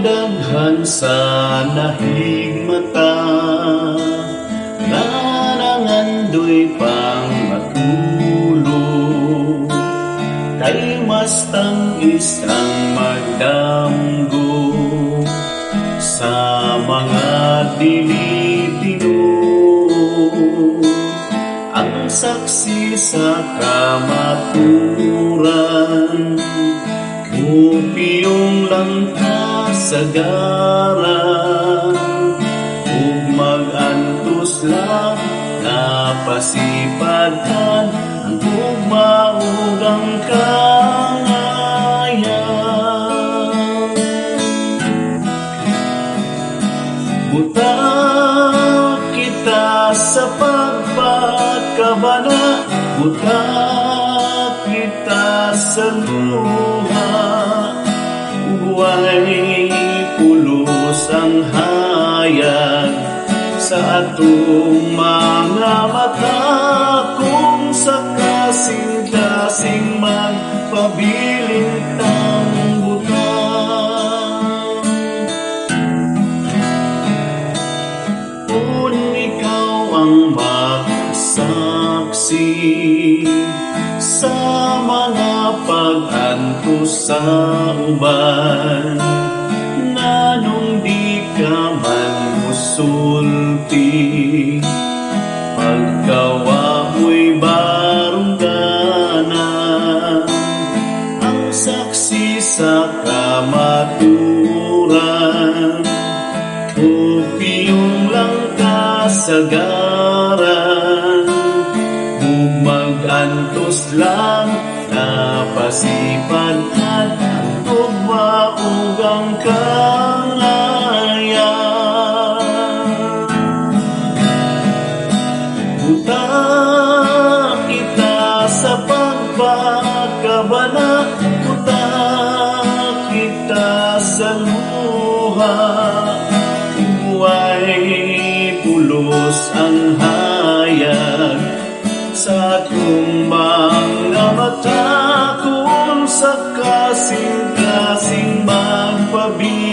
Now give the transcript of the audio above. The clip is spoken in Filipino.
daghan sa nahigmata, nanangandoy pang matulog, kay mas tangis ang magdamgo sa mga dilitino. Ang saksi sa kamaturan, upiyong lang kasagaran, ug mag-antos lang napasipadhan ang tugma ug ang kangayan. Buta kita sa pagpakabana, buta kita sa luha, huwag pulos ang hayag sa atong mga mata, kung sa kasing-kasing magpabiling tang buta. Kung ikaw ang magsaksi sa mga pag-antos sa uban, nganong di ka man musulti, pagkawamoy barunggana, ang saksi sa kamaturan, upiyong lang kasagaran, ug mag-antos lang napasipadhan ang tugma ug ang kangayan. Buta kita sa pagpakabana, buta kita sa luha, huwag pulos ang hayag sa atong mga mata, kung sa kasing-kasing magpabiling